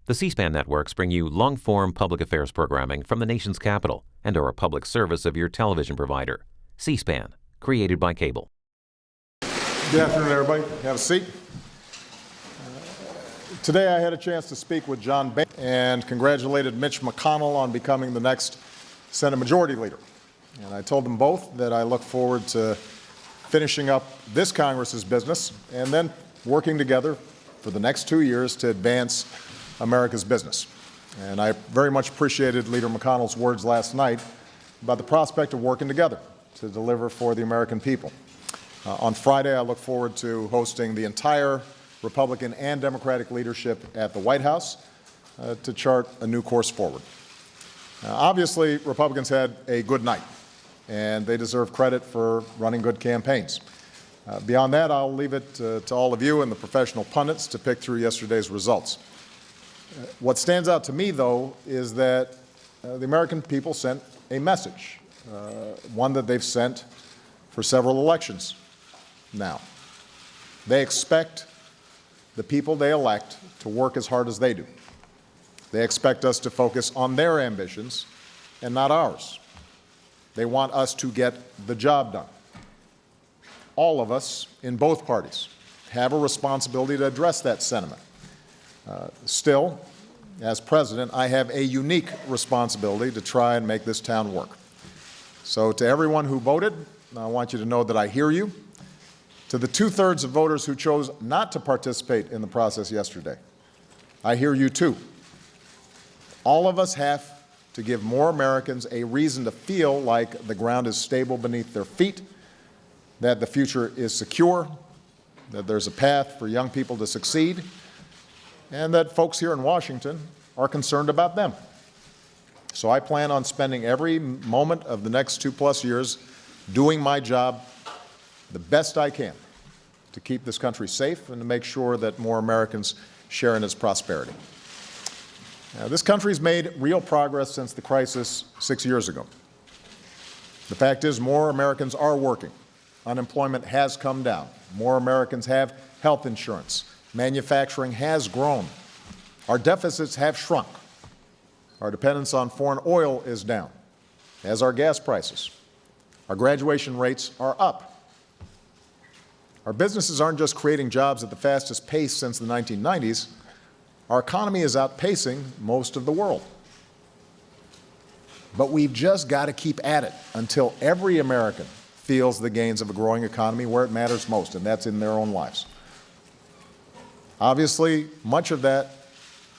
The C-SPAN networks bring you long-form public affairs programming from the nation's capital and are a public service of your television provider. C-SPAN, created by cable. Good afternoon, everybody. Have a seat. Today I had a chance to speak with John Boehner and congratulated Mitch McConnell on becoming the next Senate Majority Leader. And I told them both that I look forward to finishing up this Congress's business and then working together for the next 2 years to advance America's business. And I very much appreciated Leader McConnell's words last night about the prospect of working together to deliver for the American people. On Friday, I look forward to hosting the entire Republican and Democratic leadership at the White House to chart a new course forward. Obviously, Republicans had a good night, and they deserve credit for running good campaigns. Beyond that, I'll leave it to all of you and the professional pundits to pick through yesterday's results. What stands out to me, though, is that the American people sent a message, one that they've sent for several elections now. They expect the people they elect to work as hard as they do. They expect us to focus on their ambitions and not ours. They want us to get the job done. All of us in both parties have a responsibility to address that sentiment. Still, as president, I have a unique responsibility to try and make this town work. So to everyone who voted, I want you to know that I hear you. To the 2/3 of voters who chose not to participate in the process yesterday, I hear you too. All of us have to give more Americans a reason to feel like the ground is stable beneath their feet, that the future is secure, that there's a path for young people to succeed, and that folks here in Washington are concerned about them. So I plan on spending every moment of the next 2+ years doing my job the best I can to keep this country safe and to make sure that more Americans share in its prosperity. Now, this country's made real progress since the crisis 6 years ago. The fact is, more Americans are working. Unemployment has come down. More Americans have health insurance. Manufacturing has grown. Our deficits have shrunk. Our dependence on foreign oil is down, as are gas prices. Our graduation rates are up. Our businesses aren't just creating jobs at the fastest pace since the 1990s. Our economy is outpacing most of the world. But we've just got to keep at it until every American feels the gains of a growing economy where it matters most, and that's in their own lives. Obviously, much of that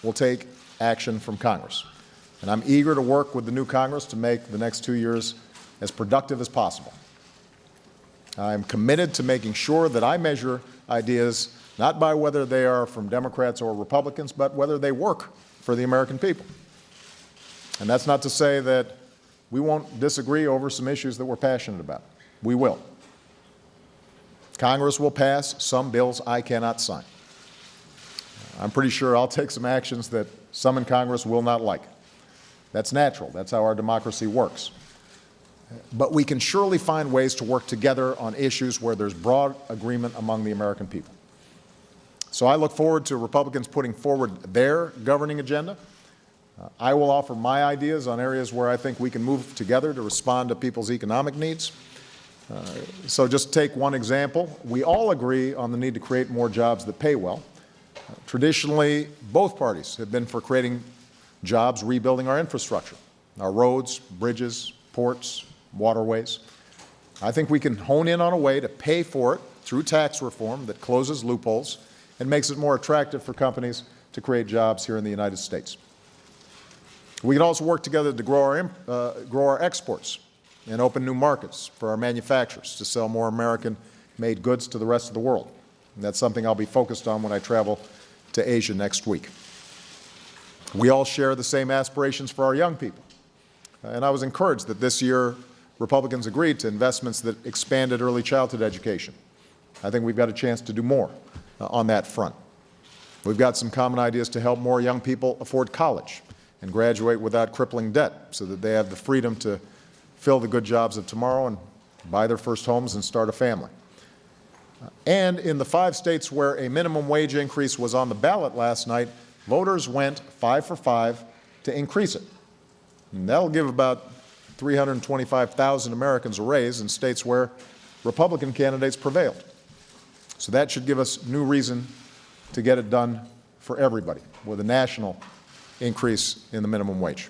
will take action from Congress, and I'm eager to work with the new Congress to make the next 2 years as productive as possible. I'm committed to making sure that I measure ideas not by whether they are from Democrats or Republicans, but whether they work for the American people. And that's not to say that we won't disagree over some issues that we're passionate about. We will. Congress will pass some bills I cannot sign. I'm pretty sure I'll take some actions that some in Congress will not like. That's natural. That's how our democracy works. But we can surely find ways to work together on issues where there's broad agreement among the American people. So I look forward to Republicans putting forward their governing agenda. I will offer my ideas on areas where I think we can move together to respond to people's economic needs. So just take one example. We all agree on the need to create more jobs that pay well. Traditionally, both parties have been for creating jobs rebuilding our infrastructure, our roads, bridges, ports, waterways. I think we can hone in on a way to pay for it through tax reform that closes loopholes and makes it more attractive for companies to create jobs here in the United States. We can also work together to grow our exports and open new markets for our manufacturers to sell more American-made goods to the rest of the world. And that's something I'll be focused on when I travel to Asia next week. We all share the same aspirations for our young people. And I was encouraged that this year Republicans agreed to investments that expanded early childhood education. I think we've got a chance to do more on that front. We've got some common ideas to help more young people afford college and graduate without crippling debt so that they have the freedom to fill the good jobs of tomorrow and buy their first homes and start a family. And in the 5 states where a minimum wage increase was on the ballot last night, voters went 5 for 5 to increase it. And that'll give about 325,000 Americans a raise in states where Republican candidates prevailed. So that should give us new reason to get it done for everybody with a national increase in the minimum wage.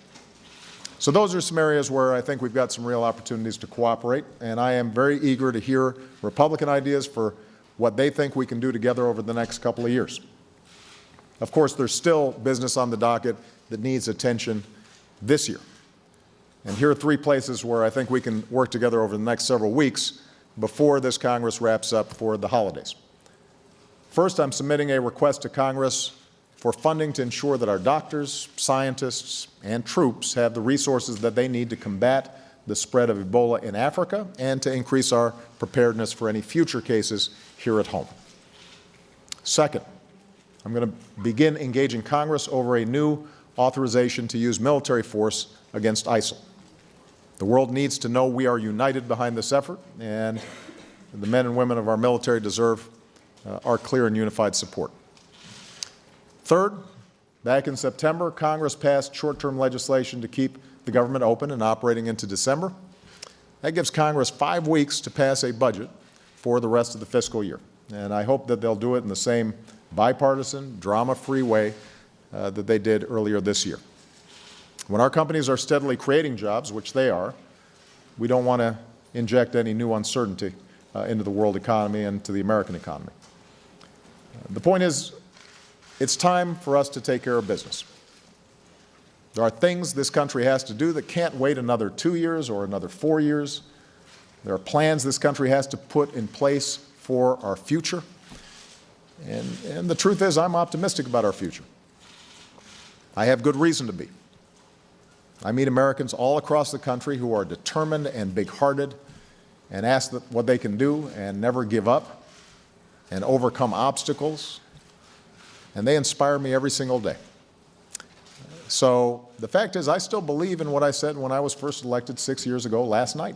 So those are some areas where I think we've got some real opportunities to cooperate, and I am very eager to hear Republican ideas for what they think we can do together over the next couple of years. Of course, there's still business on the docket that needs attention this year. And here are 3 places where I think we can work together over the next several weeks before this Congress wraps up for the holidays. First, I'm submitting a request to Congress for funding to ensure that our doctors, scientists, and troops have the resources that they need to combat the spread of Ebola in Africa and to increase our preparedness for any future cases here at home. Second, I'm going to begin engaging Congress over a new authorization to use military force against ISIL. The world needs to know we are united behind this effort, and the men and women of our military deserve our clear and unified support. Third, back in September, Congress passed short-term legislation to keep the government open and operating into December. That gives Congress 5 weeks to pass a budget for the rest of the fiscal year, and I hope that they'll do it in the same bipartisan, drama-free way that they did earlier this year. When our companies are steadily creating jobs, which they are, we don't want to inject any new uncertainty into the world economy and to the American economy. The point is, it's time for us to take care of business. There are things this country has to do that can't wait another 2 years or another 4 years. There are plans this country has to put in place for our future. And the truth is, I'm optimistic about our future. I have good reason to be. I meet Americans all across the country who are determined and big-hearted and ask what they can do and never give up and overcome obstacles, and they inspire me every single day. So the fact is, I still believe in what I said when I was first elected 6 years ago last night.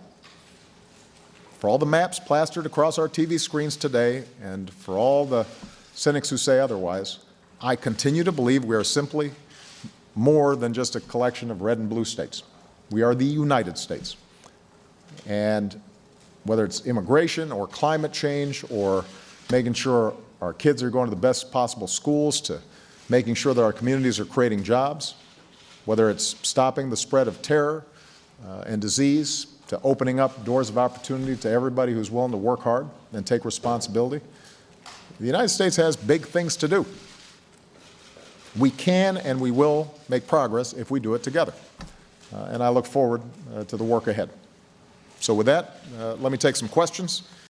For all the maps plastered across our TV screens today, and for all the cynics who say otherwise, I continue to believe we are simply more than just a collection of red and blue states. We are the United States. And whether it's immigration or climate change or making sure our kids are going to the best possible schools, to making sure that our communities are creating jobs, whether it's stopping the spread of terror and disease, to opening up doors of opportunity to everybody who's willing to work hard and take responsibility. The United States has big things to do. We can and we will make progress if we do it together. And I look forward to the work ahead. So with that, let me take some questions.